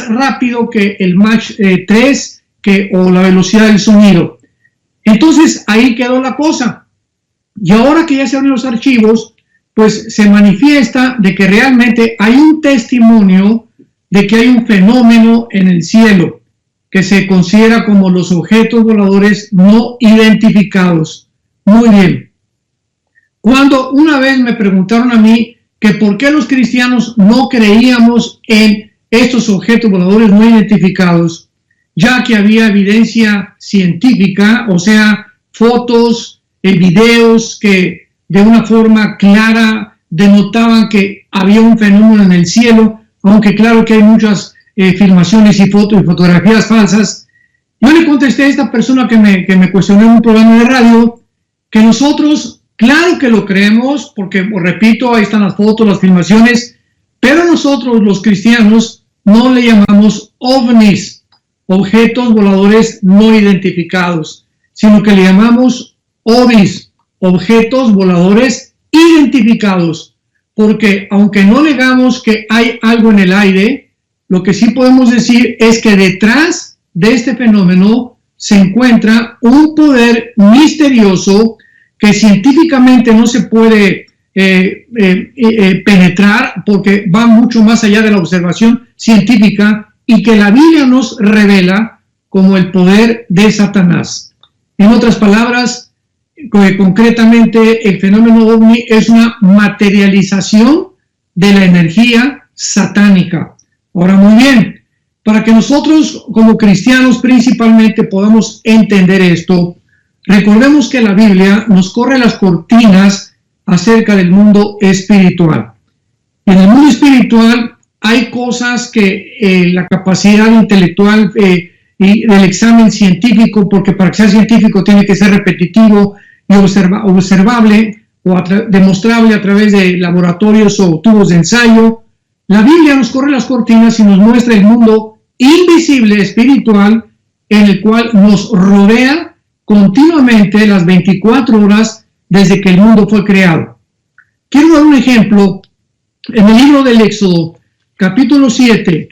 más rápido que el Mach 3 o la velocidad del sonido. Entonces ahí quedó la cosa. Y ahora que ya se abren los archivos, pues se manifiesta de que realmente hay un testimonio de que hay un fenómeno en el cielo que se considera como los objetos voladores no identificados. Muy bien. Cuando una vez me preguntaron a mí que por qué los cristianos no creíamos en estos objetos voladores no identificados, ya que había evidencia científica, o sea, fotos, videos que de una forma clara denotaban que había un fenómeno en el cielo, aunque claro que hay muchas filmaciones y fotos y fotografías falsas. Yo le contesté a esta persona que me cuestionó en un programa de radio que nosotros, claro que lo creemos, porque, repito, ahí están las fotos, las filmaciones, pero nosotros los cristianos no le llamamos ovnis, objetos voladores no identificados, sino que le llamamos OVNIs, objetos voladores identificados, porque aunque no negamos que hay algo en el aire, lo que sí podemos decir es que detrás de este fenómeno se encuentra un poder misterioso que científicamente no se puede penetrar porque va mucho más allá de la observación científica y que la Biblia nos revela como el poder de Satanás. En otras palabras, concretamente el fenómeno ovni es una materialización de la energía satánica. Ahora, muy bien, para que nosotros como cristianos principalmente podamos entender esto, recordemos que la Biblia nos corre las cortinas acerca del mundo espiritual. En el mundo espiritual hay cosas que la capacidad intelectual y del examen científico, porque para que sea científico tiene que ser repetitivo y observable o demostrable a través de laboratorios o tubos de ensayo. La Biblia nos corre las cortinas y nos muestra el mundo invisible espiritual en el cual nos rodea continuamente las 24 horas desde que el mundo fue creado. Quiero dar un ejemplo. En el libro del Éxodo, capítulo 7,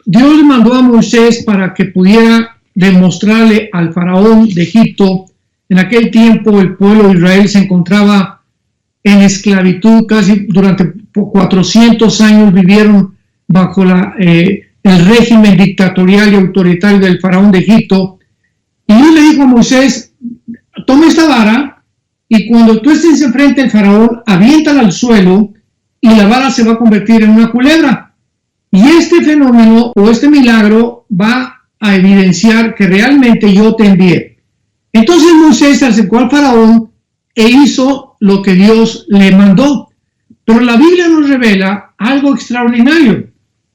Dios le mandó a Moisés para que pudiera demostrarle al faraón de Egipto. En aquel tiempo el pueblo de Israel se encontraba en esclavitud, casi durante 400 años vivieron bajo el régimen dictatorial y autoritario del faraón de Egipto. Y Dios le dijo a Moisés, toma esta vara y cuando tú estés enfrente del faraón, aviéntala al suelo y la vara se va a convertir en una culebra. Y este fenómeno o este milagro va a evidenciar que realmente yo te envié. Entonces Moisés se acercó al faraón e hizo lo que Dios le mandó. Pero la Biblia nos revela algo extraordinario,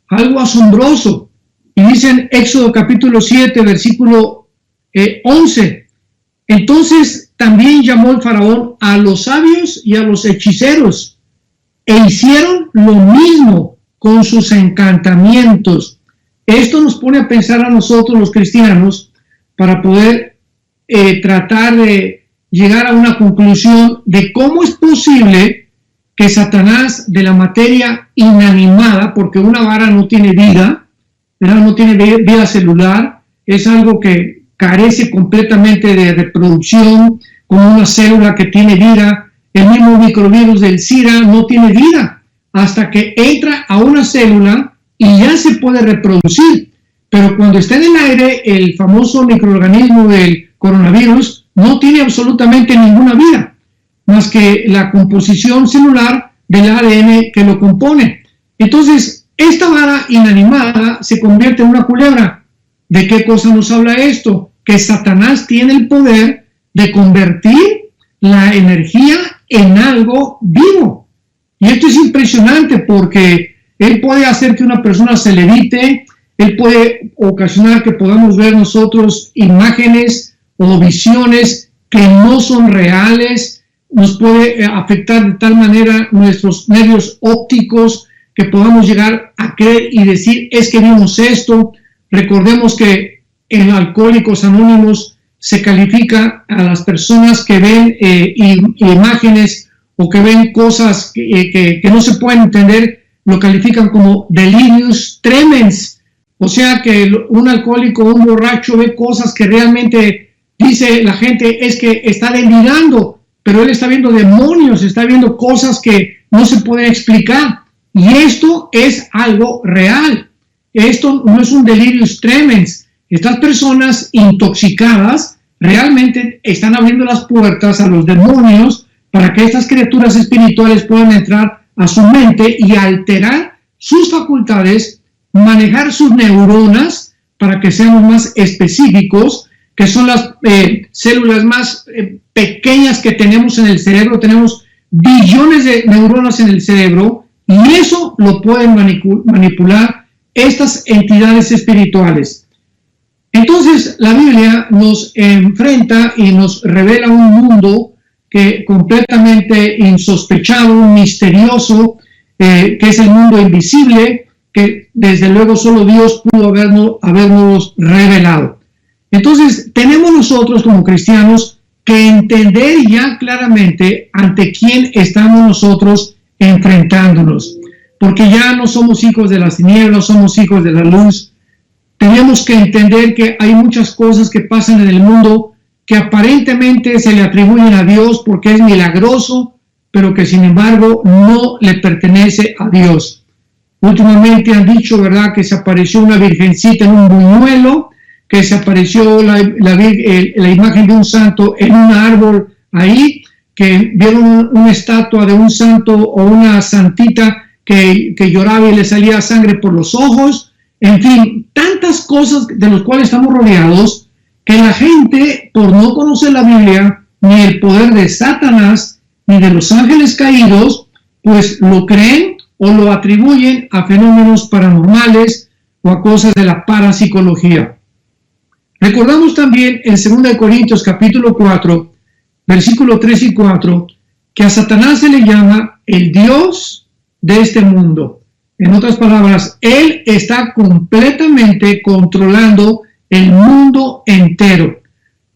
algo asombroso. Y dice en Éxodo capítulo 7, versículo 11. Entonces también llamó el faraón a los sabios y a los hechiceros e hicieron lo mismo con sus encantamientos. Esto nos pone a pensar a nosotros los cristianos para poder tratar de llegar a una conclusión de cómo es posible que Satanás de la materia inanimada, porque una vara no tiene vida, ¿verdad? No tiene vida celular, es algo que carece completamente de reproducción, como una célula que tiene vida. El mismo microvirus del SIDA no tiene vida hasta que entra a una célula y ya se puede reproducir. Pero cuando está en el aire, el famoso microorganismo del coronavirus no tiene absolutamente ninguna vida, más que la composición celular del ADN que lo compone. Entonces, esta vara inanimada se convierte en una culebra. ¿De qué cosa nos habla esto? Que Satanás tiene el poder de convertir la energía en algo vivo. Y esto es impresionante porque él puede hacer que una persona se levite, él puede ocasionar que podamos ver nosotros imágenes o visiones que no son reales, nos puede afectar de tal manera nuestros nervios ópticos que podamos llegar a creer y decir, es que vimos esto. Recordemos que en Alcohólicos Anónimos se califica a las personas que ven imágenes o que ven cosas que no se pueden entender, lo califican como delirious tremens, O sea que un alcohólico, un borracho ve cosas que realmente dice la gente es que está delirando, pero él está viendo demonios, está viendo cosas que no se pueden explicar. Y esto es algo real. Esto no es un delirium tremens. Estas personas intoxicadas realmente están abriendo las puertas a los demonios para que estas criaturas espirituales puedan entrar a su mente y alterar sus facultades, manejar sus neuronas, para que seamos más específicos, que son las células más pequeñas que tenemos en el cerebro. Tenemos billones de neuronas en el cerebro y eso lo pueden manipular estas entidades espirituales. Entonces la Biblia nos enfrenta y nos revela un mundo que completamente insospechado, misterioso, que es el mundo invisible, que desde luego solo Dios pudo habernos revelado. Entonces tenemos nosotros como cristianos que entender ya claramente ante quién estamos nosotros enfrentándonos, porque ya no somos hijos de las tinieblas, somos hijos de la luz. Tenemos que entender que hay muchas cosas que pasan en el mundo que aparentemente se le atribuyen a Dios porque es milagroso, pero que sin embargo no le pertenece a Dios. Últimamente han dicho, ¿verdad?, que se apareció una virgencita en un buñuelo, que se apareció la imagen de un santo en un árbol ahí, que vieron una estatua de un santo o una santita que lloraba y le salía sangre por los ojos. En fin, tantas cosas de las cuales estamos rodeados que la gente, por no conocer la Biblia, ni el poder de Satanás, ni de los ángeles caídos, pues lo creen o lo atribuyen a fenómenos paranormales o a cosas de la parapsicología. Recordamos también en 2 Corintios capítulo 4, versículo 3 y 4, que a Satanás se le llama el Dios de este mundo. En otras palabras, él está completamente controlando el mundo entero.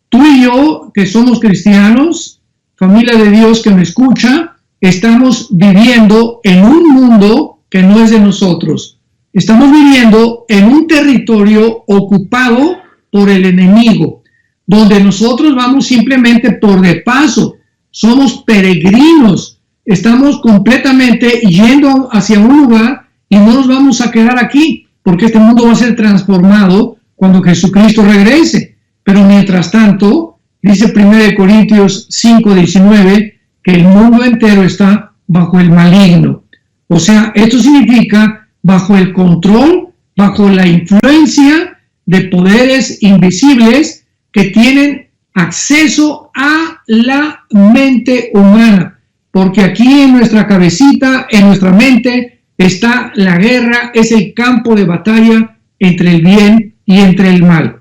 Tú y yo, que somos cristianos, familia de Dios que me escucha, estamos viviendo en un mundo que no es de nosotros. Estamos viviendo en un territorio ocupado por el enemigo, donde nosotros vamos simplemente por de paso, somos peregrinos, estamos completamente yendo hacia un lugar y no nos vamos a quedar aquí, porque este mundo va a ser transformado cuando Jesucristo regrese. Pero mientras tanto, dice 1 Corintios 5:19, que el mundo entero está bajo el maligno. O sea, esto significa bajo el control, bajo la influencia de poderes invisibles que tienen acceso a la mente humana, porque aquí en nuestra cabecita, en nuestra mente, está la guerra, es el campo de batalla entre el bien y entre el mal.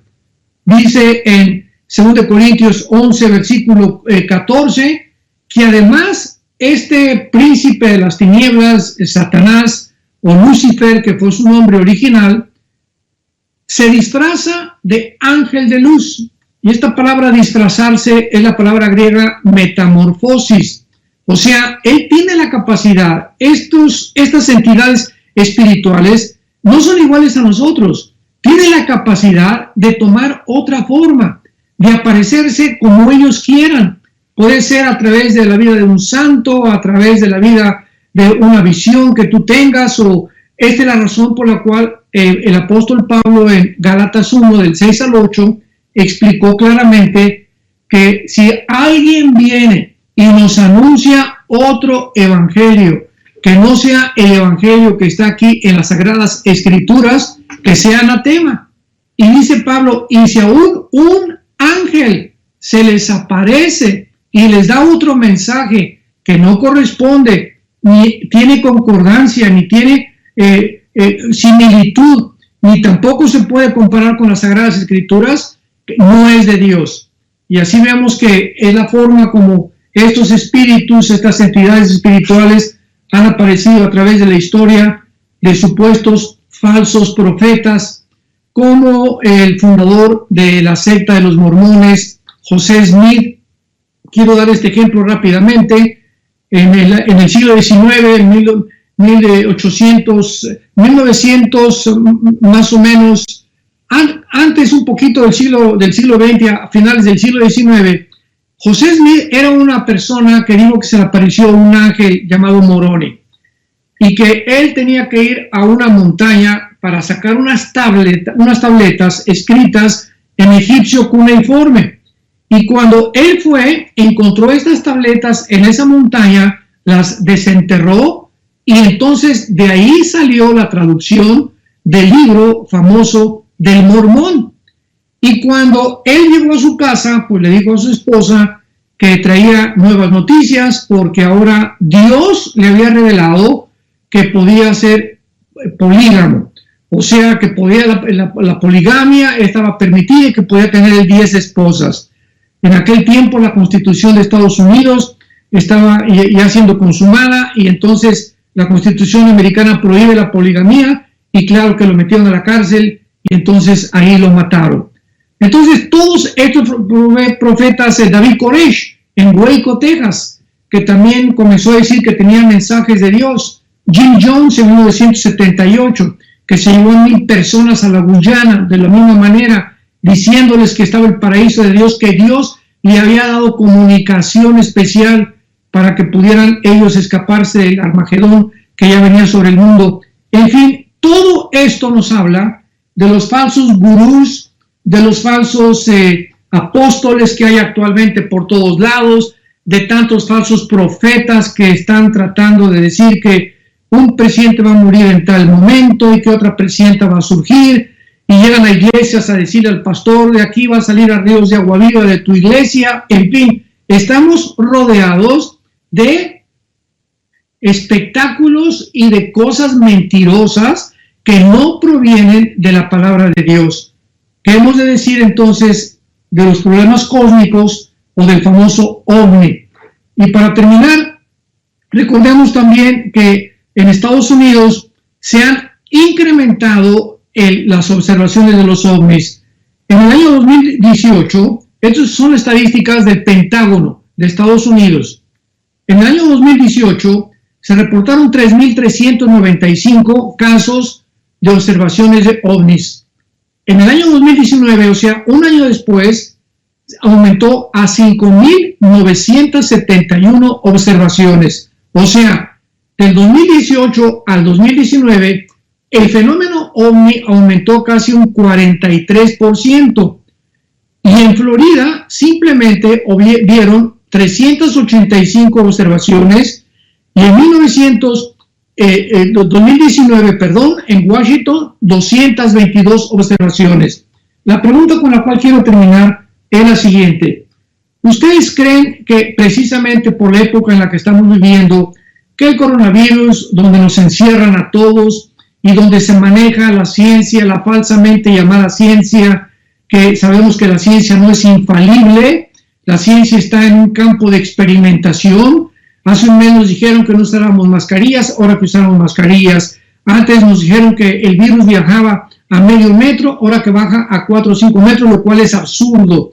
Dice en 2 Corintios 11, versículo 14, que además este príncipe de las tinieblas, Satanás o Lucifer, que fue su nombre original, se disfraza de ángel de luz. Y esta palabra disfrazarse es la palabra griega metamorfosis. O sea, él tiene la capacidad, estas entidades espirituales no son iguales a nosotros, tienen la capacidad de tomar otra forma, de aparecerse como ellos quieran. Puede ser a través de la vida de un santo, a través de la vida de una visión que tú tengas, o esta es la razón por la cual el apóstol Pablo en Gálatas 1, del 6 al 8, explicó claramente que si alguien viene y nos anuncia otro evangelio, que no sea el evangelio que está aquí en las Sagradas Escrituras, que sea anatema. Y dice Pablo, y si aún un ángel se les aparece y les da otro mensaje que no corresponde, ni tiene concordancia, ni tiene similitud, ni tampoco se puede comparar con las Sagradas Escrituras, no es de Dios. Y así vemos que es la forma como estos espíritus, estas entidades espirituales han aparecido a través de la historia de supuestos falsos profetas, como el fundador de la secta de los mormones, José Smith. Quiero dar este ejemplo rápidamente. En el siglo XIX, 1900 más o menos, antes un poquito del siglo XX, a finales del siglo XIX, José Smith era una persona que dijo que se le apareció un ángel llamado Moroni y que él tenía que ir a una montaña para sacar unas tabletas escritas en egipcio cuneiforme. Y cuando él fue, encontró estas tabletas en esa montaña, las desenterró y entonces de ahí salió la traducción del libro famoso del Mormón. Y cuando él llegó a su casa, pues le dijo a su esposa que traía nuevas noticias porque ahora Dios le había revelado que podía ser polígamo. O sea, que podía la poligamia estaba permitida y que podía tener 10 esposas. En aquel tiempo la Constitución de Estados Unidos estaba ya siendo consumada y entonces la Constitución americana prohíbe la poligamía y claro que lo metieron a la cárcel y entonces ahí lo mataron. Entonces todos estos profetas, David Koresh en Waco, Texas, que también comenzó a decir que tenía mensajes de Dios, Jim Jones en 1978, que se llevó a 1,000 personas a la Guyana de la misma manera, diciéndoles que estaba el paraíso de Dios, que Dios le había dado comunicación especial para que pudieran ellos escaparse del Armagedón que ya venía sobre el mundo. En fin, todo esto nos habla de los falsos gurús, de los falsos apóstoles que hay actualmente por todos lados, de tantos falsos profetas que están tratando de decir que un presidente va a morir en tal momento y que otra presidenta va a surgir, y llegan a iglesias a decirle al pastor, de aquí va a salir a ríos de agua viva de tu iglesia. En fin, estamos rodeados de espectáculos y de cosas mentirosas que no provienen de la palabra de Dios. ¿Qué hemos de decir entonces de los problemas cósmicos o del famoso ovni? Y para terminar, recordemos también que en Estados Unidos se han incrementado las observaciones de los ovnis. En el año 2018, estas son estadísticas del Pentágono de Estados Unidos. En el año 2018 se reportaron 3.395 casos de observaciones de ovnis. En el año 2019, o sea, un año después, aumentó a 5.971 observaciones. O sea, del 2018 al 2019, el fenómeno ovni aumentó casi un 43%. Y en Florida simplemente vieron 385 observaciones y en 2019, en Washington, 222 observaciones. La pregunta con la cual quiero terminar es la siguiente. ¿Ustedes creen que precisamente por la época en la que estamos viviendo, que el coronavirus, donde nos encierran a todos y donde se maneja la ciencia, la falsamente llamada ciencia, que sabemos que la ciencia no es infalible, la ciencia está en un campo de experimentación? Hace un mes nos dijeron que no usáramos mascarillas, ahora que usamos mascarillas. Antes nos dijeron que el virus viajaba a medio metro, ahora que baja a 4 o 5 metros, lo cual es absurdo.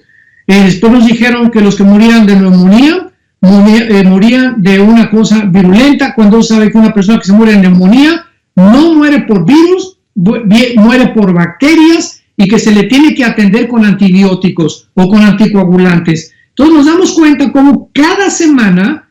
Después nos dijeron que los que morían de neumonía, morían de una cosa virulenta, cuando sabe que una persona que se muere de neumonía no muere por virus, muere por bacterias y que se le tiene que atender con antibióticos o con anticoagulantes. Entonces nos damos cuenta cómo cada semana,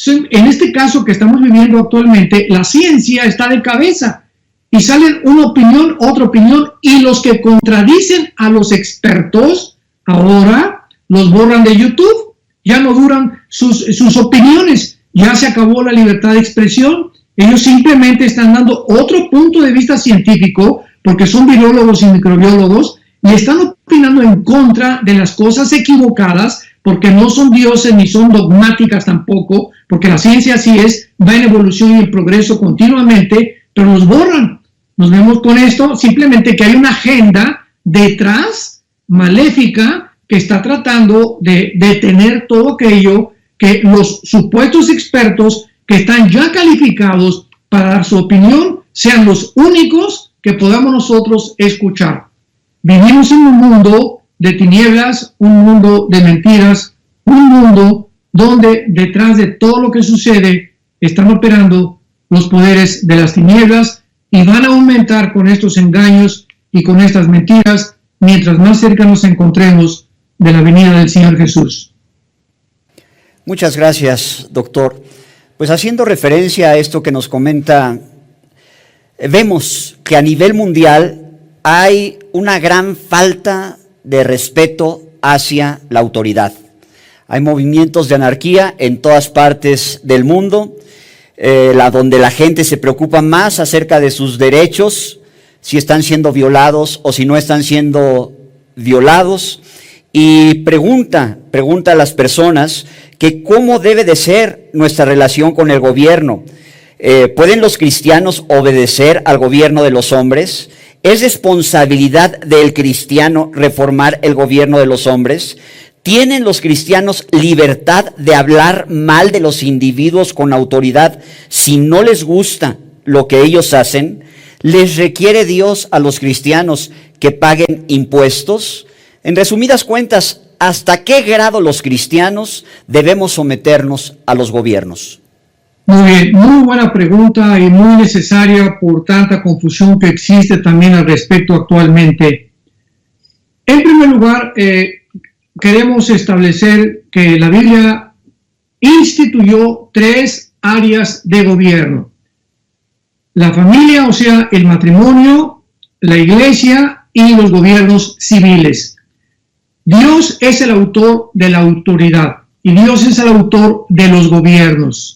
en este caso que estamos viviendo actualmente, la ciencia está de cabeza y salen una opinión, otra opinión, y los que contradicen a los expertos ahora los borran de YouTube, ya no duran sus opiniones, ya se acabó la libertad de expresión. Ellos simplemente están dando otro punto de vista científico porque son virólogos y microbiólogos y están opinando en contra de las cosas equivocadas porque no son dioses ni son dogmáticas tampoco, porque la ciencia así es, va en evolución y en progreso continuamente, pero los borran. Nos vemos con esto, simplemente que hay una agenda detrás, maléfica, que está tratando de detener todo aquello que los supuestos expertos que están ya calificados para dar su opinión sean los únicos que podamos nosotros escuchar. Vivimos en un mundo de tinieblas, un mundo de mentiras, un mundo donde detrás de todo lo que sucede están operando los poderes de las tinieblas y van a aumentar con estos engaños y con estas mentiras mientras más cerca nos encontremos de la venida del Señor Jesús. Muchas gracias, doctor. Pues haciendo referencia a esto que nos comenta, vemos que a nivel mundial hay una gran falta de respeto hacia la autoridad. Hay movimientos de anarquía en todas partes del mundo, donde la gente se preocupa más acerca de sus derechos, si están siendo violados o si no están siendo violados, y pregunta a las personas que cómo debe de ser nuestra relación con el gobierno. ¿Pueden los cristianos obedecer al gobierno de los hombres? ¿Es responsabilidad del cristiano reformar el gobierno de los hombres? ¿Tienen los cristianos libertad de hablar mal de los individuos con autoridad si no les gusta lo que ellos hacen? ¿Les requiere Dios a los cristianos que paguen impuestos? En resumidas cuentas, ¿hasta qué grado los cristianos debemos someternos a los gobiernos? Muy bien, muy buena pregunta y muy necesaria por tanta confusión que existe también al respecto actualmente. En primer lugar, queremos establecer que la Biblia instituyó 3 áreas de gobierno: la familia, o sea, el matrimonio, la iglesia y los gobiernos civiles. Dios es el autor de la autoridad y Dios es el autor de los gobiernos.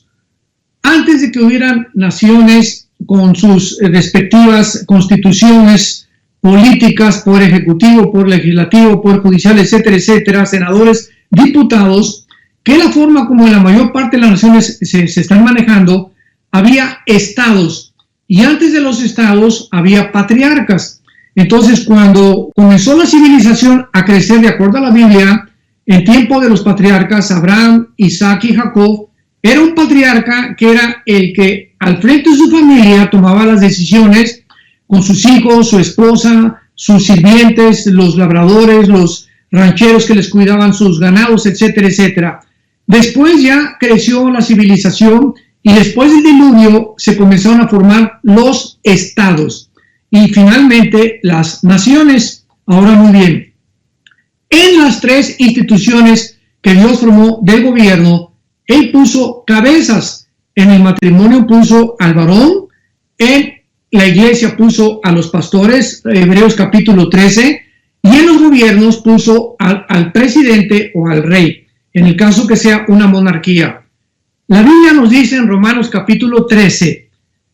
Antes de que hubieran naciones con sus respectivas constituciones políticas, poder ejecutivo, poder legislativo, poder judicial, etcétera, etcétera, senadores, diputados, que la forma como en la mayor parte de las naciones se están manejando, había estados, y antes de los estados había patriarcas. Entonces, cuando comenzó la civilización a crecer de acuerdo a la Biblia, en tiempo de los patriarcas, Abraham, Isaac y Jacob, era un patriarca que era el que al frente de su familia tomaba las decisiones con sus hijos, su esposa, sus sirvientes, los labradores, los rancheros que les cuidaban sus ganados, etcétera, etcétera. Después ya creció la civilización y después del diluvio se comenzaron a formar los estados y finalmente las naciones. Ahora muy bien, en las 3 instituciones que Dios formó del gobierno, Él puso cabezas. En el matrimonio puso al varón, en la iglesia puso a los pastores, Hebreos capítulo 13, y en los gobiernos puso al presidente o al rey, en el caso que sea una monarquía. La Biblia nos dice en Romanos capítulo 13,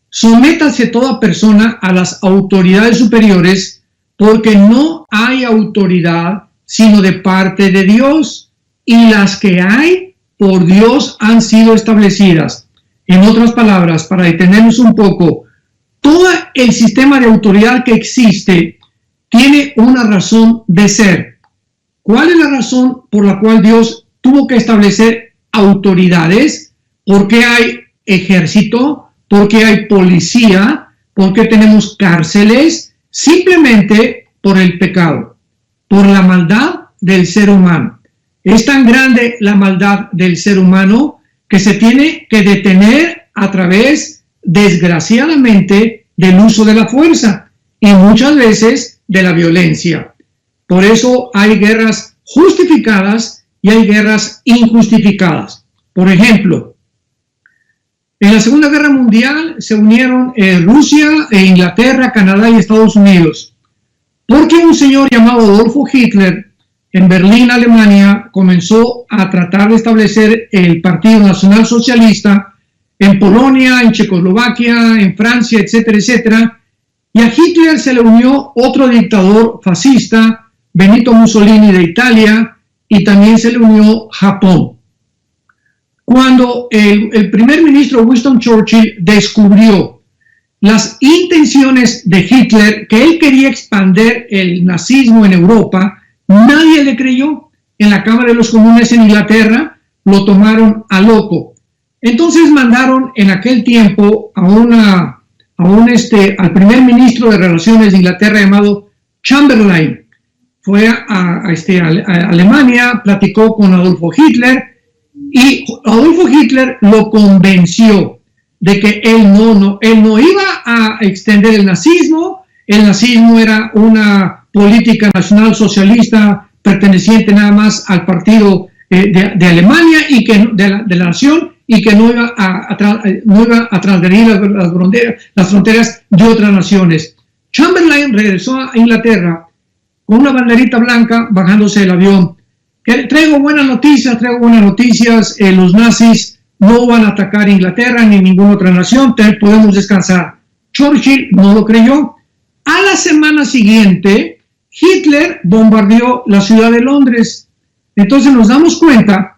sométase toda persona a las autoridades superiores, porque no hay autoridad sino de parte de Dios, y las que hay por Dios han sido establecidas. En otras palabras, para detenernos un poco, todo el sistema de autoridad que existe tiene una razón de ser. ¿Cuál es la razón por la cual Dios tuvo que establecer autoridades? ¿Por qué hay ejército? ¿Por qué hay policía? ¿Por qué tenemos cárceles? Simplemente por el pecado, por la maldad del ser humano. Es tan grande la maldad del ser humano que se tiene que detener a través, desgraciadamente, del uso de la fuerza y muchas veces de la violencia. Por eso hay guerras justificadas y hay guerras injustificadas. Por ejemplo, en la Segunda Guerra Mundial se unieron Rusia, Inglaterra, Canadá y Estados Unidos, porque un señor llamado Adolfo Hitler en Berlín, Alemania, comenzó a tratar de establecer el Partido Nacional Socialista en Polonia, en Checoslovaquia, en Francia, etcétera, etcétera. Y a Hitler se le unió otro dictador fascista, Benito Mussolini de Italia, y también se le unió Japón. Cuando el primer ministro Winston Churchill descubrió las intenciones de Hitler, que él quería expandir el nazismo en Europa, nadie le creyó. En la Cámara de los Comunes en Inglaterra lo tomaron a loco. Entonces mandaron en aquel tiempo al primer ministro de Relaciones de Inglaterra llamado Chamberlain. Fue a Alemania, platicó con Adolfo Hitler y Adolfo Hitler lo convenció de que él no iba a extender el nazismo. El nazismo era una política nacional socialista perteneciente nada más al partido de Alemania y que de la nación, y que no iba a transgredir las fronteras de otras naciones. Chamberlain regresó a Inglaterra con una banderita blanca bajándose del avión. Traigo buenas noticias, los nazis no van a atacar Inglaterra ni ninguna otra nación, podemos descansar. Churchill no lo creyó. A la semana siguiente, Hitler bombardeó la ciudad de Londres. Entonces nos damos cuenta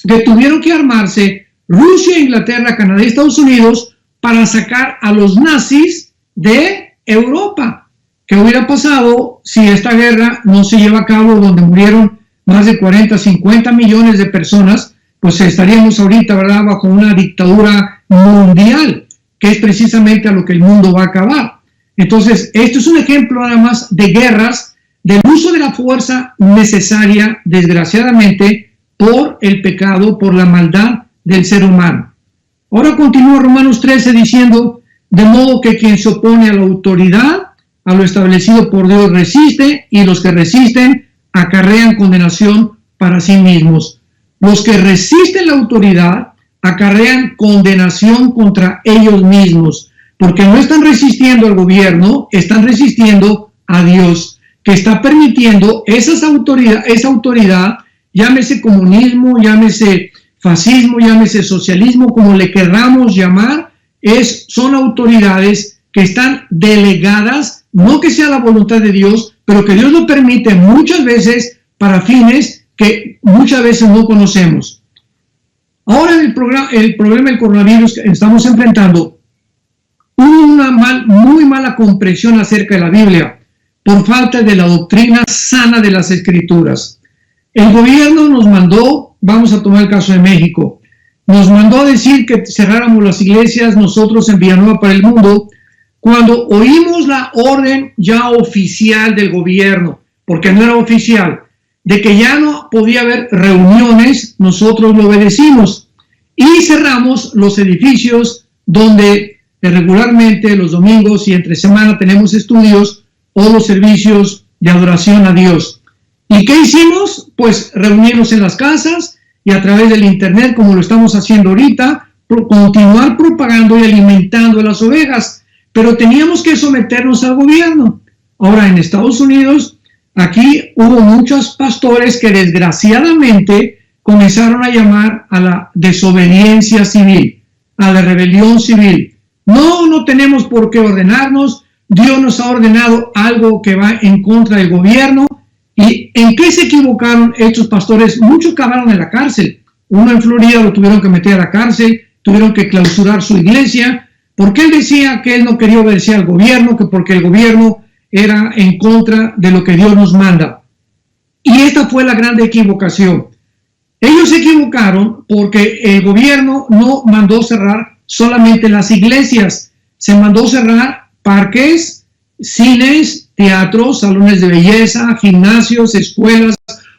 que tuvieron que armarse Rusia, Inglaterra, Canadá y Estados Unidos para sacar a los nazis de Europa. ¿Qué hubiera pasado si esta guerra no se lleva a cabo, donde murieron más de 40, 50 millones de personas? Pues estaríamos ahorita, ¿verdad?, bajo una dictadura mundial, que es precisamente a lo que el mundo va a acabar. Entonces, esto es un ejemplo nada más de guerras, del uso de la fuerza necesaria, desgraciadamente, por el pecado, por la maldad del ser humano. Ahora continúa Romanos 13 diciendo: de modo que quien se opone a la autoridad, a lo establecido por Dios, resiste, y los que resisten acarrean condenación para sí mismos. Los que resisten la autoridad acarrean condenación contra ellos mismos, porque no están resistiendo al gobierno, están resistiendo a Dios, que está permitiendo esa autoridad, llámese comunismo, llámese fascismo, llámese socialismo, como le queramos llamar, son autoridades que están delegadas, no que sea la voluntad de Dios, pero que Dios lo permite muchas veces para fines que muchas veces no conocemos. Ahora el problema del coronavirus que estamos enfrentando, hubo una muy mala comprensión acerca de la Biblia por falta de la doctrina sana de las Escrituras. El gobierno nos mandó, vamos a tomar el caso de México, nos mandó a decir que cerráramos las iglesias nosotros en Villanueva para el Mundo, cuando oímos la orden ya oficial del gobierno, porque no era oficial, de que ya no podía haber reuniones, nosotros lo obedecimos y cerramos los edificios donde regularmente los domingos y entre semana tenemos estudios o los servicios de adoración a Dios. ¿Y qué hicimos? Pues reunirnos en las casas y a través del internet, como lo estamos haciendo ahorita, continuar propagando y alimentando a las ovejas, pero teníamos que someternos al gobierno. Ahora en Estados Unidos, aquí hubo muchos pastores que desgraciadamente comenzaron a llamar a la desobediencia civil, a la rebelión civil. No tenemos por qué ordenarnos, Dios nos ha ordenado algo que va en contra del gobierno. ¿Y en qué se equivocaron estos pastores? Muchos acabaron en la cárcel. Uno en Florida lo tuvieron que meter a la cárcel, tuvieron que clausurar su iglesia, porque él decía que él no quería obedecer al gobierno, que porque el gobierno era en contra de lo que Dios nos manda. Y esta fue la gran equivocación. Ellos se equivocaron porque el gobierno no mandó cerrar solamente las iglesias, se mandó cerrar parques, cines, teatros, salones de belleza, gimnasios, escuelas,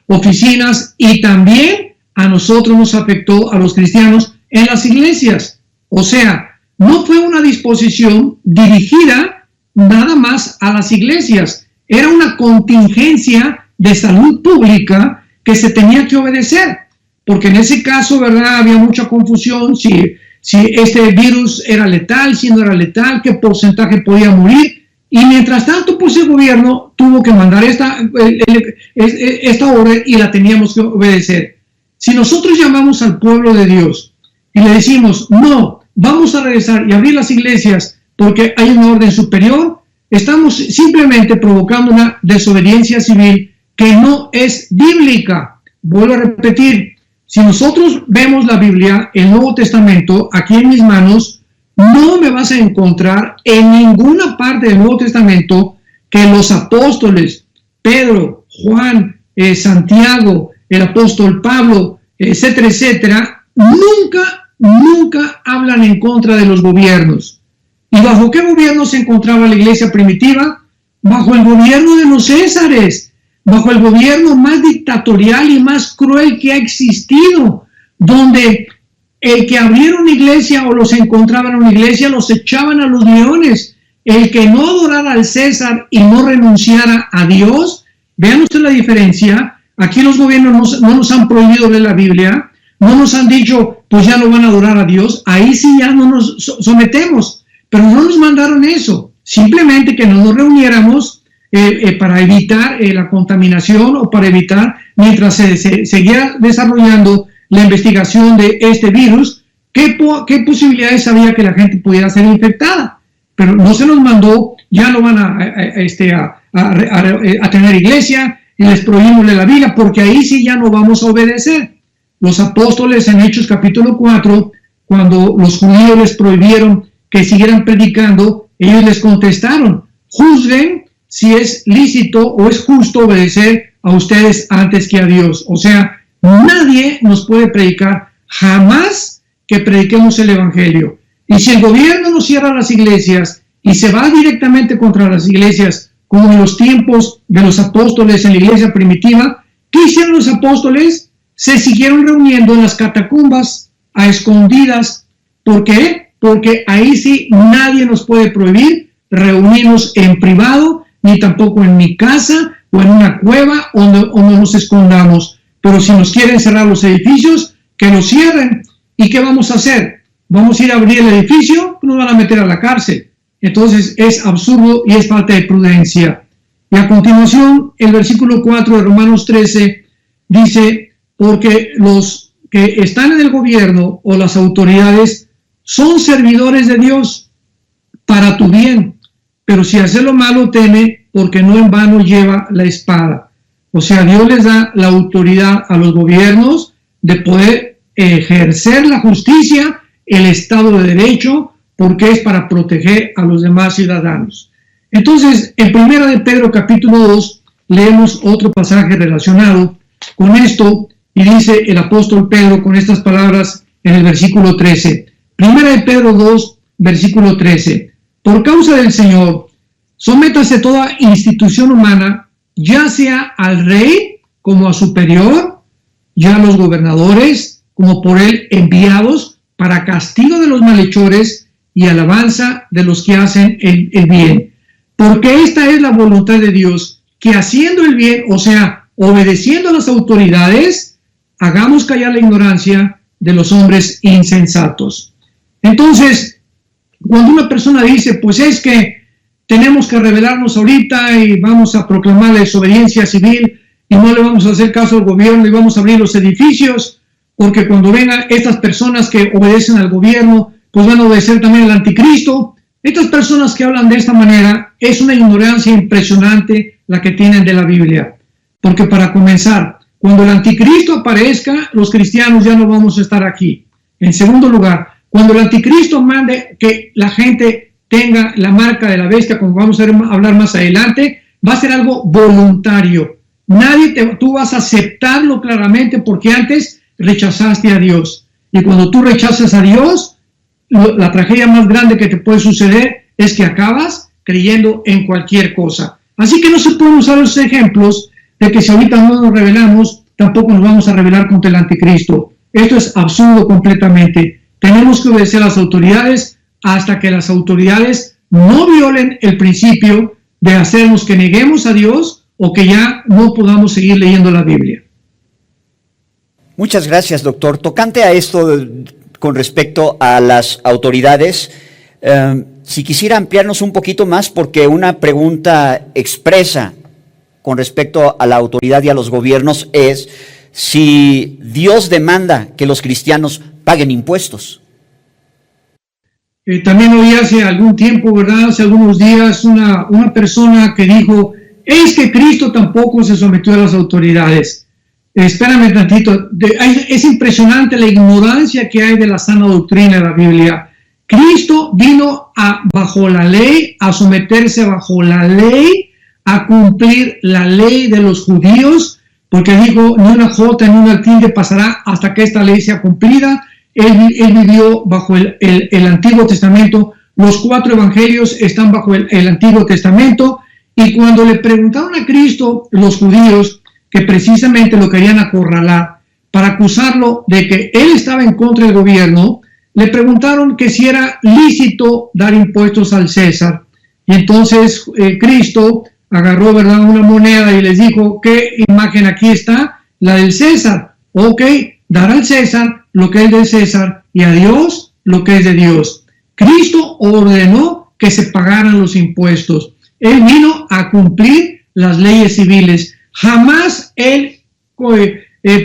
oficinas, y también a nosotros nos afectó, a los cristianos, en las iglesias. O sea, no fue una disposición dirigida nada más a las iglesias, era una contingencia de salud pública que se tenía que obedecer, porque en ese caso, ¿verdad?, había mucha confusión si este virus era letal, si no era letal, qué porcentaje podía morir. Y mientras tanto, pues el gobierno tuvo que mandar esta orden y la teníamos que obedecer. Si nosotros llamamos al pueblo de Dios y le decimos, no, vamos a regresar y abrir las iglesias porque hay una orden superior, estamos simplemente provocando una desobediencia civil que no es bíblica. Vuelvo a repetir, si nosotros vemos la Biblia, el Nuevo Testamento, aquí en mis manos, no me vas a encontrar en ninguna parte del Nuevo Testamento que los apóstoles, Pedro, Juan, Santiago, el apóstol Pablo, etcétera, etcétera, nunca hablan en contra de los gobiernos. ¿Y bajo qué gobierno se encontraba la iglesia primitiva? Bajo el gobierno de los Césares, bajo el gobierno más dictatorial y más cruel que ha existido, donde el que abriera una iglesia o los encontraba en una iglesia, los echaban a los leones. El que no adorara al César y no renunciara a Dios, vean ustedes la diferencia. Aquí los gobiernos no nos han prohibido leer la Biblia, no nos han dicho, pues ya no van a adorar a Dios, ahí sí ya no nos sometemos, pero no nos mandaron eso, simplemente que no nos reuniéramos para evitar la contaminación o para evitar, mientras se seguía desarrollando la investigación de este virus, qué posibilidades había que la gente pudiera ser infectada. Pero no se nos mandó, ya no van a tener iglesia y les prohibimos la Biblia, porque ahí sí ya no vamos a obedecer. Los apóstoles en Hechos capítulo 4, cuando los judíos les prohibieron que siguieran predicando, ellos les contestaron, juzguen si es lícito o es justo obedecer a ustedes antes que a Dios. O sea, nadie nos puede predicar jamás que prediquemos el Evangelio. Y si el gobierno nos cierra las iglesias y se va directamente contra las iglesias, como en los tiempos de los apóstoles en la iglesia primitiva, ¿qué hicieron los apóstoles? Se siguieron reuniendo en las catacumbas, a escondidas. ¿Por qué? Porque ahí sí nadie nos puede prohibir reunirnos en privado, ni tampoco en mi casa o en una cueva donde nos escondamos. Pero si nos quieren cerrar los edificios, que los cierren. ¿Y qué vamos a hacer? ¿Vamos a ir a abrir el edificio? Nos van a meter a la cárcel. Entonces es absurdo y es falta de prudencia. Y a continuación, el versículo 4 de Romanos 13 dice, porque los que están en el gobierno o las autoridades son servidores de Dios para tu bien, pero si hace lo malo teme, porque no en vano lleva la espada. O sea, Dios les da la autoridad a los gobiernos de poder ejercer la justicia, el Estado de Derecho, porque es para proteger a los demás ciudadanos. Entonces, en 1 de Pedro capítulo 2, leemos otro pasaje relacionado con esto, y dice el apóstol Pedro con estas palabras en el versículo 13. 1 de Pedro 2, versículo 13. Por causa del Señor, sométase toda institución humana, ya sea al rey como a superior, ya a los gobernadores como por él enviados para castigo de los malhechores y alabanza de los que hacen el bien. Porque esta es la voluntad de Dios, que haciendo el bien, o sea, obedeciendo a las autoridades, hagamos callar la ignorancia de los hombres insensatos. Entonces, cuando una persona dice, pues es que tenemos que rebelarnos ahorita y vamos a proclamar la desobediencia civil y no le vamos a hacer caso al gobierno y vamos a abrir los edificios, porque cuando vengan estas personas que obedecen al gobierno, pues van a obedecer también al anticristo. Estas personas que hablan de esta manera, es una ignorancia impresionante la que tienen de la Biblia. Porque para comenzar, cuando el anticristo aparezca, los cristianos ya no vamos a estar aquí. En segundo lugar, cuando el anticristo mande que la gente tenga la marca de la bestia, como vamos a hablar más adelante, va a ser algo voluntario. Tú vas a aceptarlo claramente porque antes rechazaste a Dios. Y cuando tú rechazas a Dios, la tragedia más grande que te puede suceder es que acabas creyendo en cualquier cosa. Así que no se pueden usar esos ejemplos de que si ahorita no nos rebelamos, tampoco nos vamos a rebelar contra el anticristo. Esto es absurdo completamente. Tenemos que obedecer a las autoridades hasta que las autoridades no violen el principio de hacernos que neguemos a Dios o que ya no podamos seguir leyendo la Biblia. Muchas gracias, doctor. Tocante a esto con respecto a las autoridades, si quisiera ampliarnos un poquito más, porque una pregunta expresa con respecto a la autoridad y a los gobiernos es si Dios demanda que los cristianos paguen impuestos. También oí hace algún tiempo, ¿verdad? Hace algunos días una persona que dijo, es que Cristo tampoco se sometió a las autoridades. Espérame tantito, es impresionante la ignorancia que hay de la sana doctrina de la Biblia. Cristo vino bajo la ley, a someterse bajo la ley, a cumplir la ley de los judíos, porque dijo, ni una jota ni una tilde pasará hasta que esta ley sea cumplida. Él vivió bajo el Antiguo Testamento, los 4 evangelios están bajo el Antiguo Testamento, y cuando le preguntaron a Cristo los judíos, que precisamente lo querían acorralar, para acusarlo de que él estaba en contra del gobierno, le preguntaron que si era lícito dar impuestos al César. Y entonces Cristo agarró, ¿verdad?, una moneda y les dijo: ¿qué imagen aquí está? La del César. Ok, dar al César lo que es del César y a Dios lo que es de Dios. Cristo ordenó que se pagaran los impuestos. Él vino a cumplir las leyes civiles. Jamás él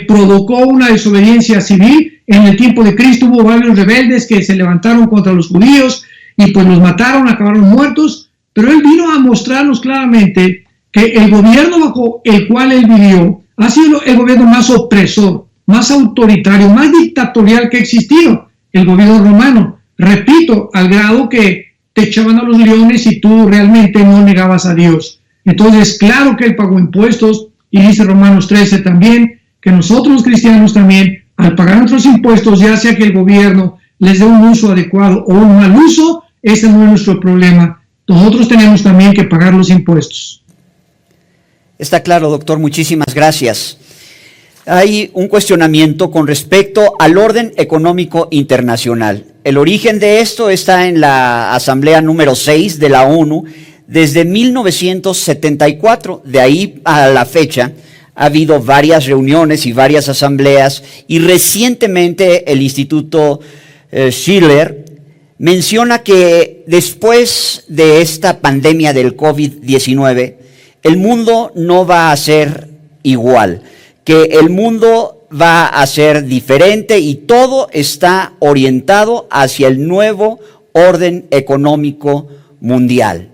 provocó una desobediencia civil. En el tiempo de Cristo hubo varios rebeldes que se levantaron contra los judíos y pues los mataron, acabaron muertos, pero él vino a mostrarnos claramente que el gobierno bajo el cual él vivió ha sido el gobierno más opresor, más autoritario, más dictatorial que ha existido, el gobierno romano. Repito, al grado que te echaban a los leones y tú realmente no negabas a Dios. Entonces, claro que él pagó impuestos, y dice Romanos 13 también, que nosotros los cristianos también, al pagar nuestros impuestos, ya sea que el gobierno les dé un uso adecuado o un mal uso, ese no es nuestro problema. Nosotros tenemos también que pagar los impuestos. Está claro, doctor, muchísimas gracias. Hay un cuestionamiento con respecto al orden económico internacional. El origen de esto está en la Asamblea número 6 de la ONU desde 1974. De ahí a la fecha ha habido varias reuniones y varias asambleas, y recientemente el Instituto Schiller menciona que después de esta pandemia del COVID-19, el mundo no va a ser igual, que el mundo va a ser diferente y todo está orientado hacia el nuevo orden económico mundial.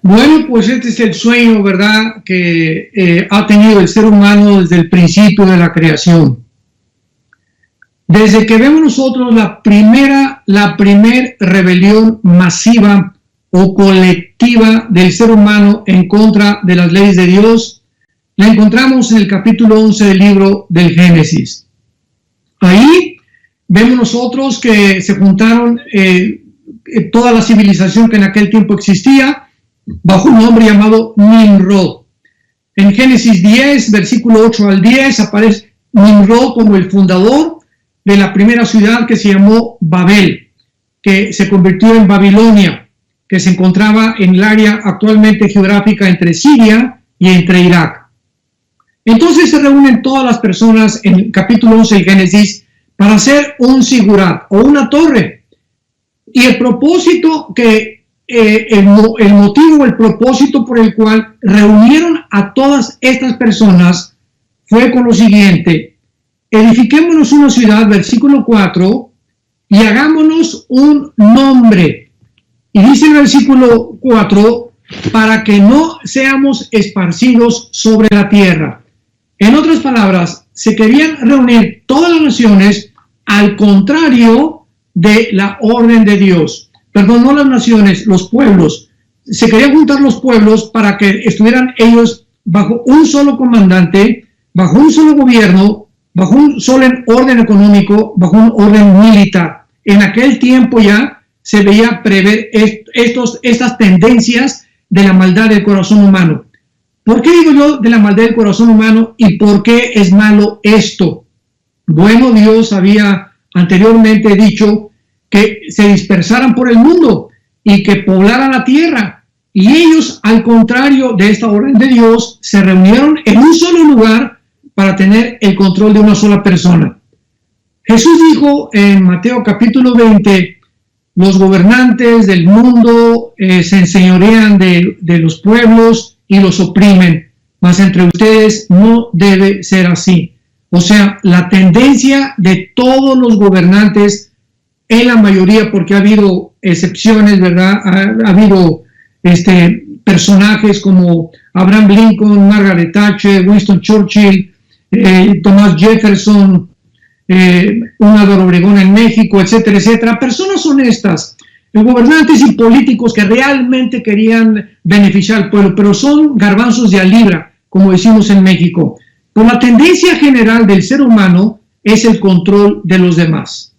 Bueno, pues este es el sueño, ¿verdad?, que ha tenido el ser humano desde el principio de la creación. Desde que vemos nosotros la primer rebelión masiva o colectiva del ser humano en contra de las leyes de Dios, la encontramos en el capítulo 11 del libro del Génesis. Ahí vemos nosotros que se juntaron toda la civilización que en aquel tiempo existía bajo un hombre llamado Nimrod. En Génesis 10, versículo 8 al 10, aparece Nimrod como el fundador de la primera ciudad que se llamó Babel, que se convirtió en Babilonia, que se encontraba en el área actualmente geográfica entre Siria y entre Irak. Entonces se reúnen todas las personas en el capítulo 11 de Génesis para hacer un sigurat o una torre. Y el propósito el motivo, el propósito por el cual reunieron a todas estas personas fue con lo siguiente: edifiquémonos una ciudad, versículo 4, y hagámonos un nombre. Y dice el versículo 4, para que no seamos esparcidos sobre la tierra. En otras palabras, se querían reunir todas las naciones al contrario de la orden de Dios. Perdón, no las naciones, los pueblos. Se querían juntar los pueblos para que estuvieran ellos bajo un solo comandante, bajo un solo gobierno, bajo un solo orden económico, bajo un orden militar. En aquel tiempo ya se veía prever estas tendencias de la maldad del corazón humano. ¿Por qué digo yo de la maldad del corazón humano y por qué es malo esto? Bueno, Dios había anteriormente dicho que se dispersaran por el mundo y que poblaran la tierra. Y ellos, al contrario de esta orden de Dios, se reunieron en un solo lugar para tener el control de una sola persona. Jesús dijo en Mateo capítulo 20, los gobernantes del mundo se enseñorean de los pueblos y los oprimen, mas entre ustedes no debe ser así. O sea, la tendencia de todos los gobernantes, en la mayoría, porque ha habido excepciones, ¿verdad? Ha habido personajes como Abraham Lincoln, Margaret Thatcher, Winston Churchill, Thomas Jefferson, un Álvaro Obregón en México, etcétera, etcétera. Personas honestas, gobernantes y políticos que realmente querían beneficiar al pueblo, pero son garbanzos de a libra, como decimos en México. Por la tendencia general del ser humano es el control de los demás,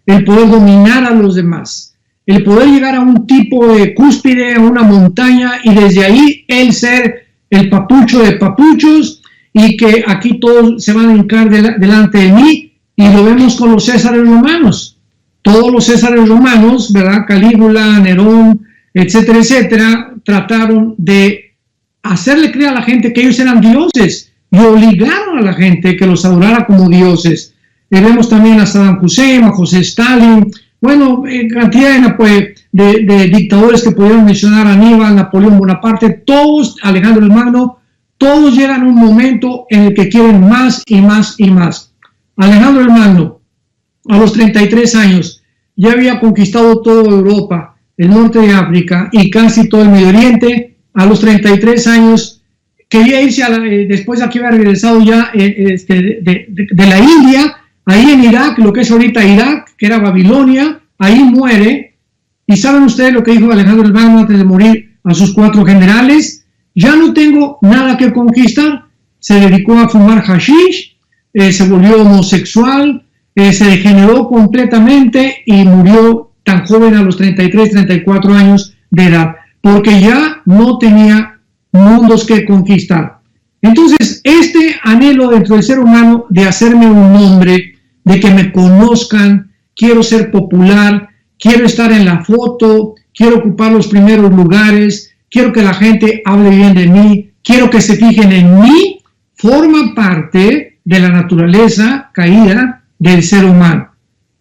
el poder dominar a los demás, el poder llegar a un tipo de cúspide, a una montaña, y desde ahí el ser el papucho de papuchos y que aquí todos se van a hincar delante de mí, y lo vemos con los Césares romanos. Todos los Césares romanos, ¿verdad? Calígula, Nerón, etcétera, etcétera, trataron de hacerle creer a la gente que ellos eran dioses y obligaron a la gente que los adorara como dioses. Vemos también a Saddam Hussein, a José Stalin, bueno, cantidad de dictadores que pudieron mencionar, Aníbal, Napoleón Bonaparte, todos, Alejandro el Magno, todos llegan a un momento en el que quieren más y más y más. Alejandro el Magno, a los 33 años, ya había conquistado toda Europa, el norte de África y casi todo el Medio Oriente. A los 33 años quería irse, después de que había regresado ya de la India, ahí en Irak, lo que es ahorita Irak, que era Babilonia, ahí muere. ¿Y saben ustedes lo que dijo Alejandro el Magno antes de morir a sus 4 generales? Ya no tengo nada que conquistar. Se dedicó a fumar hashish, se volvió homosexual, se degeneró completamente y murió tan joven, a los 33, 34 años de edad, porque ya no tenía mundos que conquistar. Entonces, este anhelo dentro del ser humano de hacerme un nombre, de que me conozcan, quiero ser popular, quiero estar en la foto, quiero ocupar los primeros lugares, quiero que la gente hable bien de mí, quiero que se fijen en mí, forma parte de la naturaleza caída del ser humano.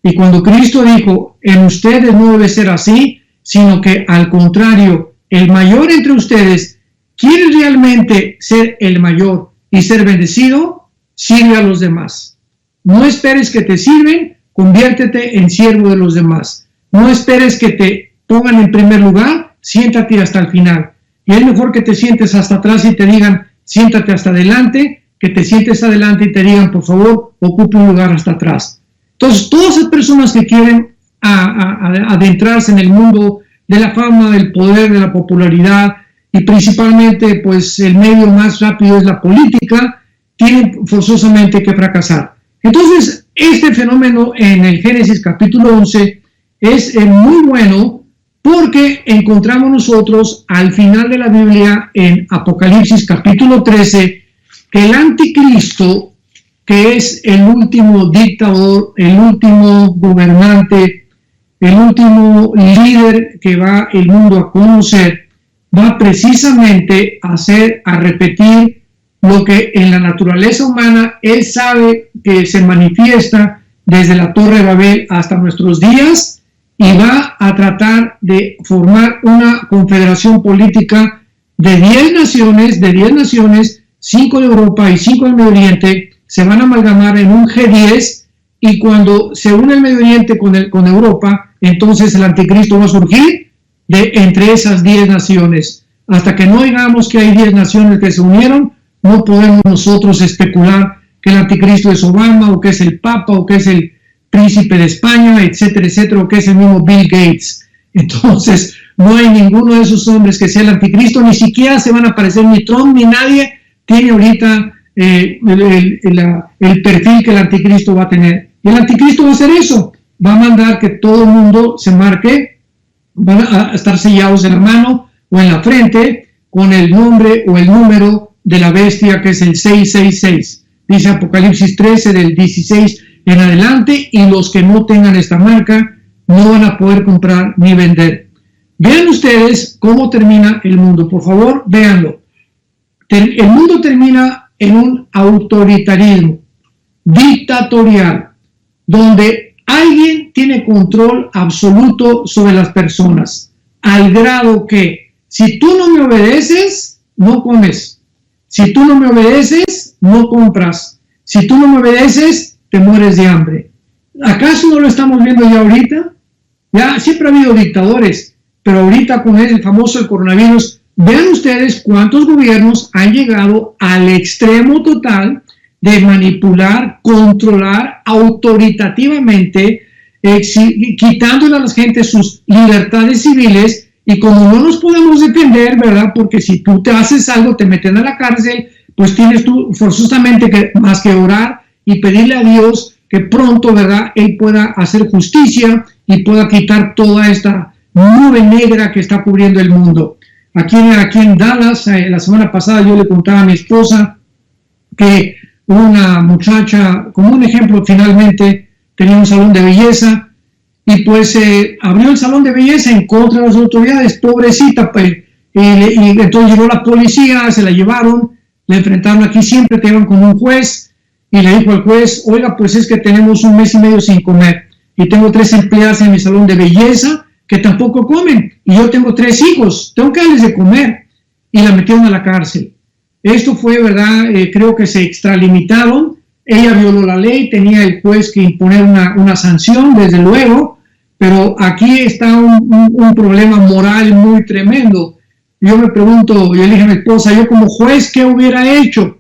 Y cuando Cristo dijo, en ustedes no debe ser así, sino que al contrario, el mayor entre ustedes quiere realmente ser el mayor y ser bendecido, sirve a los demás. No esperes que te sirven, conviértete en siervo de los demás. No esperes que te pongan en primer lugar, siéntate hasta el final. Y es mejor que te sientes hasta atrás y te digan, siéntate hasta adelante, que te sientes adelante y te digan, por favor, ocupe un lugar hasta atrás. Entonces, todas esas personas que quieren adentrarse en el mundo de la fama, del poder, de la popularidad, y principalmente, pues, el medio más rápido es la política, tienen forzosamente que fracasar. Entonces, este fenómeno en el Génesis capítulo 11 es muy bueno, porque encontramos nosotros al final de la Biblia, en Apocalipsis capítulo 13, que el anticristo, que es el último dictador, el último gobernante, el último líder que va el mundo a conocer, va precisamente a repetir lo que en la naturaleza humana él sabe que se manifiesta desde la Torre de Babel hasta nuestros días, y va a tratar de formar una confederación política de 10 naciones, 5 de Europa y 5 del Medio Oriente, se van a amalgamar en un G10, y cuando se une el Medio Oriente con Europa, entonces el anticristo va a surgir de entre esas 10 naciones. Hasta que no digamos que hay 10 naciones que se unieron, no podemos nosotros especular que el anticristo es Obama, o que es el Papa, o que es el príncipe de España, etcétera, etcétera, o que es el mismo Bill Gates. Entonces, no hay ninguno de esos hombres que sea el anticristo, ni siquiera se van a aparecer ni Trump ni nadie tiene ahorita el perfil que el anticristo va a tener. Y el anticristo va a hacer eso, va a mandar que todo el mundo se marque, van a estar sellados en la mano o en la frente con el nombre o el número de la bestia, que es el 666. Dice Apocalipsis 13 del 16 en adelante, y los que no tengan esta marca no van a poder comprar ni vender. Vean ustedes cómo termina el mundo, por favor, véanlo. El mundo termina en un autoritarismo dictatorial, donde alguien tiene control absoluto sobre las personas, al grado que si tú no me obedeces, no comes. Si tú no me obedeces, no compras. Si tú no me obedeces, te mueres de hambre. ¿Acaso no lo estamos viendo ya ahorita? Ya siempre ha habido dictadores, pero ahorita con el famoso coronavirus, vean ustedes cuántos gobiernos han llegado al extremo total de manipular, controlar autoritativamente, quitándole a la gente sus libertades civiles. Y como no nos podemos defender, ¿verdad? Porque si tú te haces algo, te meten a la cárcel, pues tienes tú forzosamente que más que orar y pedirle a Dios que pronto, ¿verdad?, Él pueda hacer justicia y pueda quitar toda esta nube negra que está cubriendo el mundo. Aquí en Dallas, la semana pasada yo le contaba a mi esposa que una muchacha, como un ejemplo, finalmente tenía un salón de belleza y pues abrió el salón de belleza en contra de las autoridades, pobrecita, pues, y entonces llegó la policía, se la llevaron, la enfrentaron aquí, siempre te llevan con un juez y le dijo al juez, oiga, pues es que tenemos 1 mes y medio sin comer y tengo 3 empleadas en mi salón de belleza que tampoco comen y yo tengo 3 hijos, tengo que darles de comer, y la metieron a la cárcel. Esto fue, ¿verdad? Creo que se extralimitaron, ella violó la ley, tenía el juez que imponer una sanción, desde luego, pero aquí está un problema moral muy tremendo. Yo me pregunto, yo le dije a mi esposa, yo como juez, ¿qué hubiera hecho?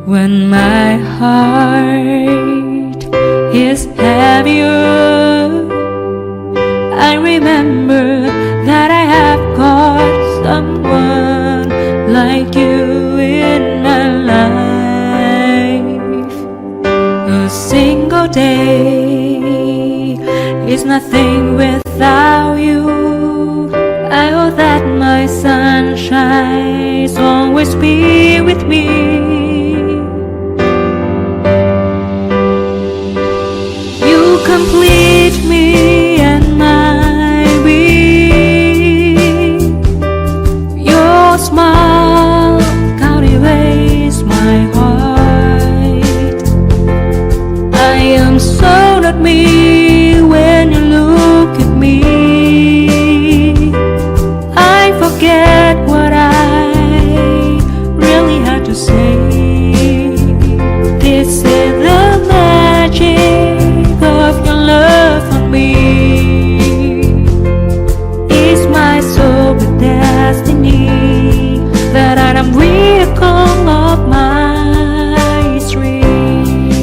When my heart is heavier, I remember that I have got someone like you in my life. A single day is nothing without you. I hope that my sunshine always be with me. Complete me and my being. Your smile cultivates my heart. I am so not me when you look at me. I forget what I really had to say. This is the magic of your love for me. Is my soul the destiny that I am vehicle of my dreams?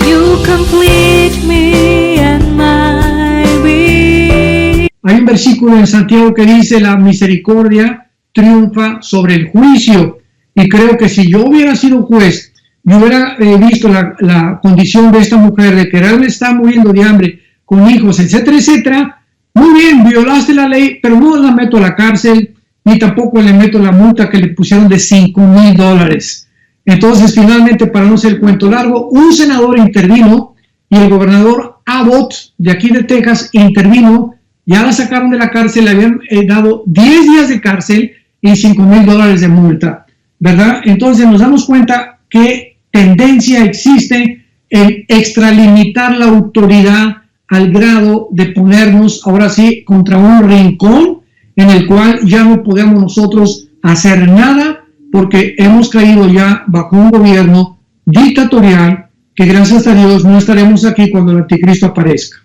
You complete me and my being. Hay un versículo en Santiago que dice, la misericordia triunfa sobre el juicio, y creo que si yo hubiera sido juez, yo hubiera visto la condición de esta mujer, de que realmente está muriendo de hambre, con hijos, etcétera, etcétera. Muy bien, violaste la ley, pero no la meto a la cárcel, ni tampoco le meto la multa que le pusieron de $5,000. Entonces, finalmente, para no hacer el cuento largo, un senador intervino y el gobernador Abbott, de aquí de Texas, intervino, ya la sacaron de la cárcel, le habían dado 10 días de cárcel y $5,000 de multa, ¿verdad? Entonces, nos damos cuenta que tendencia existe en extralimitar la autoridad al grado de ponernos ahora sí contra un rincón en el cual ya no podemos nosotros hacer nada porque hemos caído ya bajo un gobierno dictatorial que gracias a Dios no estaremos aquí cuando el anticristo aparezca.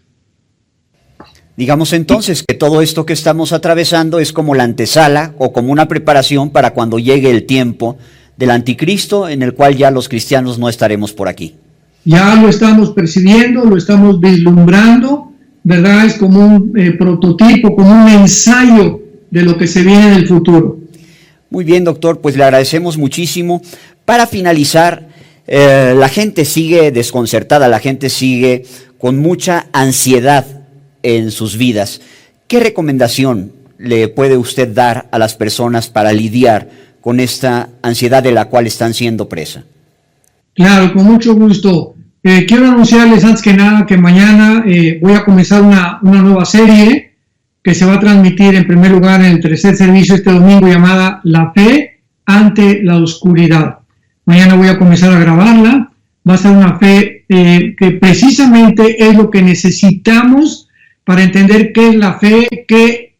Digamos entonces que todo esto que estamos atravesando es como la antesala o como una preparación para cuando llegue el tiempo del anticristo, en el cual ya los cristianos no estaremos por aquí. Ya lo estamos percibiendo, lo estamos vislumbrando, ¿verdad? Es como un prototipo, como un ensayo de lo que se viene en el futuro. Muy bien, doctor, pues le agradecemos muchísimo. Para finalizar, la gente sigue desconcertada, la gente sigue con mucha ansiedad en sus vidas. ¿Qué recomendación le puede usted dar a las personas para lidiar con esta ansiedad de la cual están siendo presa? Claro, con mucho gusto. Quiero anunciarles antes que nada que mañana voy a comenzar una nueva serie que se va a transmitir en primer lugar en el tercer servicio este domingo, llamada La Fe ante la Oscuridad. Mañana voy a comenzar a grabarla. Va a ser una fe que precisamente es lo que necesitamos para entender qué es la fe,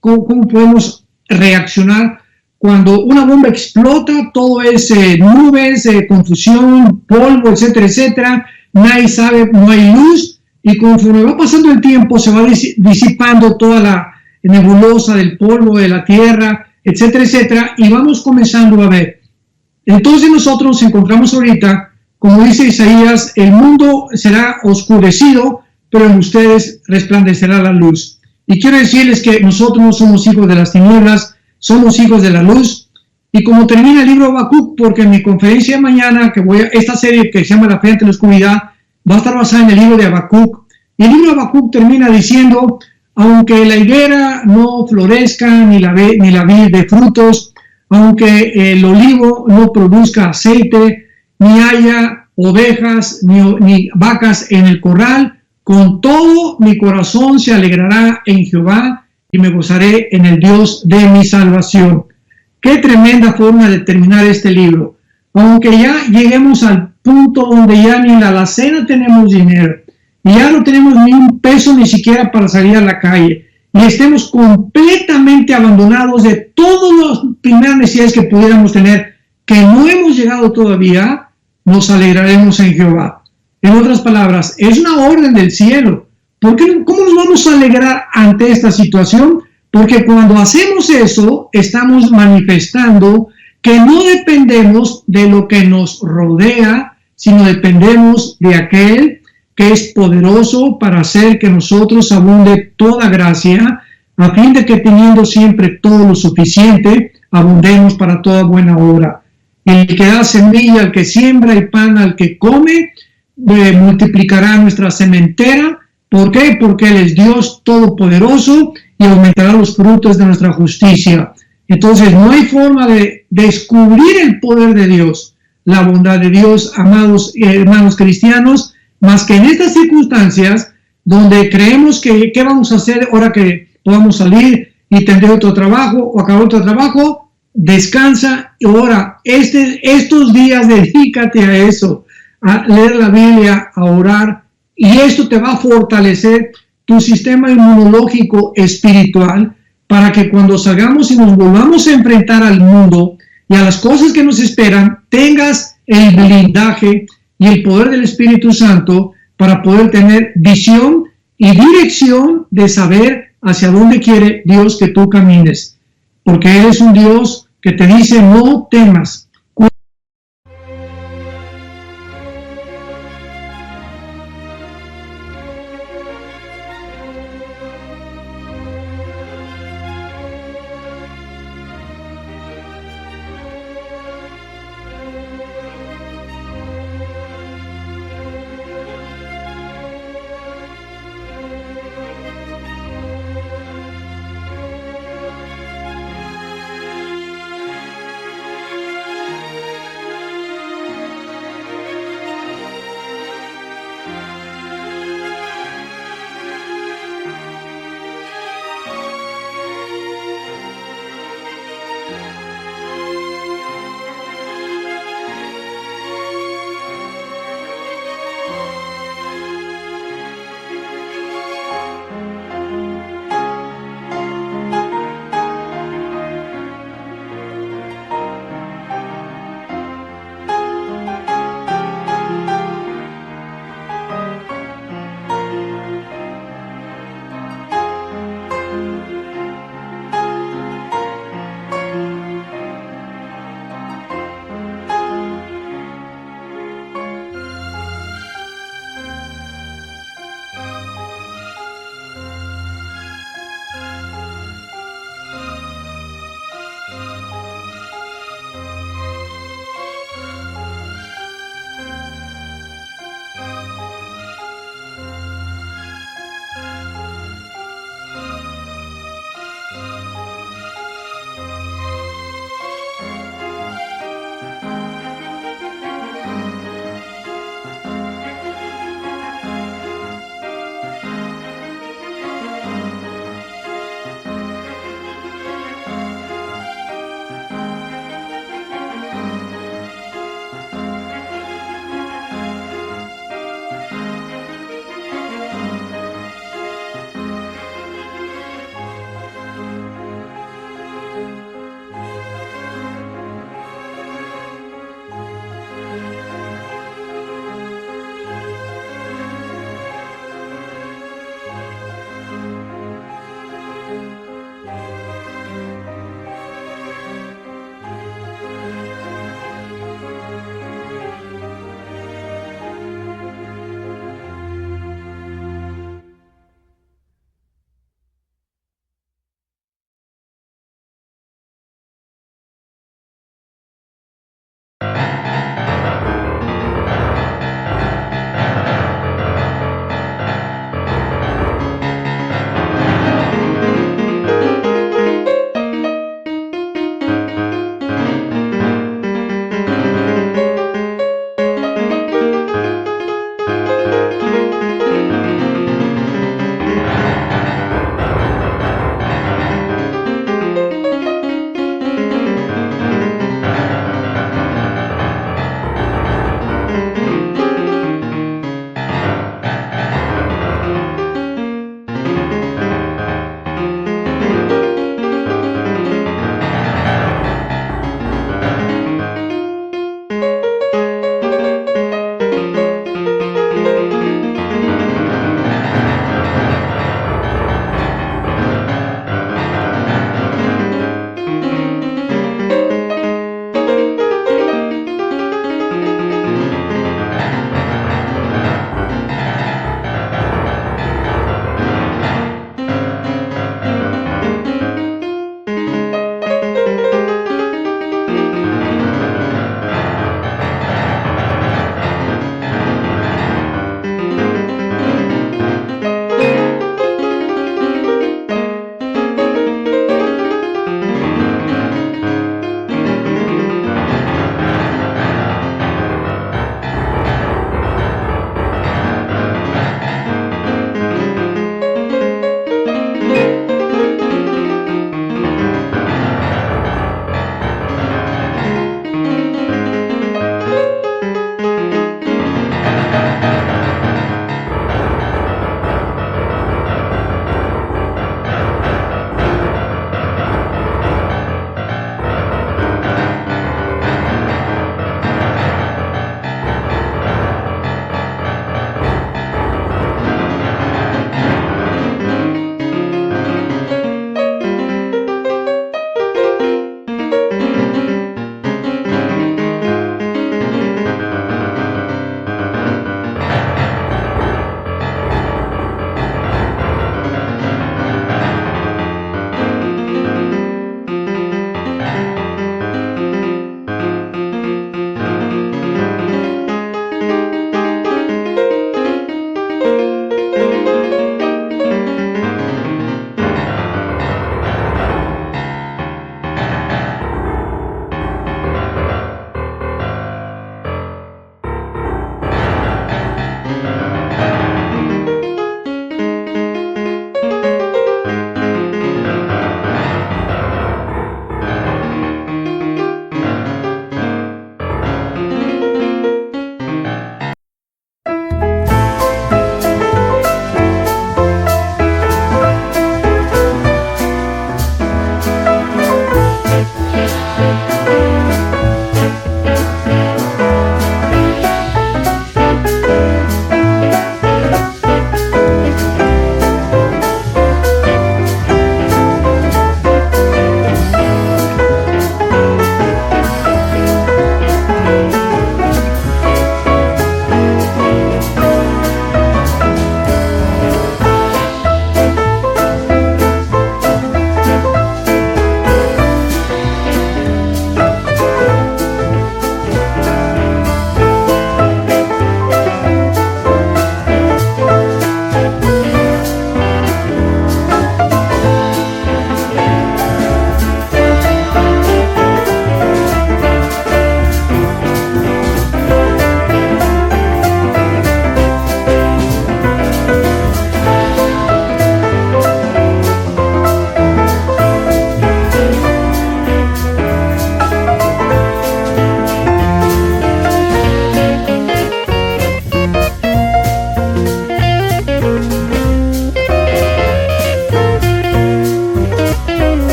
cómo podemos reaccionar cuando una bomba explota. Todo es nubes, confusión, polvo, etcétera, etcétera. Nadie sabe, no hay luz, y conforme va pasando el tiempo se va disipando toda la nebulosa del polvo de la tierra, etcétera, etcétera, y vamos comenzando a ver. Entonces nosotros nos encontramos ahorita, como dice Isaías, el mundo será oscurecido, pero en ustedes resplandecerá la luz. Y quiero decirles que nosotros no somos hijos de las tinieblas, somos hijos de la luz. Y como termina el libro de Habacuc, porque en mi conferencia de mañana, esta serie que se llama La fe ante la oscuridad, va a estar basada en el libro de Habacuc. Y el libro de Habacuc termina diciendo, aunque la higuera no florezca, ni la vid de frutos, aunque el olivo no produzca aceite, ni haya ovejas ni vacas en el corral, con todo mi corazón se alegrará en Jehová y me gozaré en el Dios de mi salvación. Qué tremenda forma de terminar este libro. Aunque ya lleguemos al punto donde ya ni en la alacena tenemos dinero, y ya no tenemos ni un peso ni siquiera para salir a la calle, y estemos completamente abandonados de todas las primeras necesidades que pudiéramos tener, que no hemos llegado todavía, nos alegraremos en Jehová. En otras palabras, es una orden del cielo. ¿Cómo nos vamos a alegrar ante esta situación? Porque cuando hacemos eso, estamos manifestando que no dependemos de lo que nos rodea, sino dependemos de aquel que es poderoso para hacer que nosotros abunde toda gracia, a fin de que teniendo siempre todo lo suficiente, abundemos para toda buena obra. El que da semilla al que siembra y pan al que come, multiplicará nuestra sementera. ¿Por qué? Porque Él es Dios todopoderoso y aumentará los frutos de nuestra justicia. Entonces no hay forma de descubrir el poder de Dios, la bondad de Dios, amados hermanos cristianos, más que en estas circunstancias donde creemos que ¿qué vamos a hacer ahora que podamos salir y tener otro trabajo o acabar otro trabajo? Descansa y ora. Estos días dedícate a eso, a leer la Biblia, a orar, y esto te va a fortalecer tu sistema inmunológico espiritual para que cuando salgamos y nos volvamos a enfrentar al mundo y a las cosas que nos esperan, tengas el blindaje y el poder del Espíritu Santo para poder tener visión y dirección de saber hacia dónde quiere Dios que tú camines. Porque Él es un Dios que te dice no temas.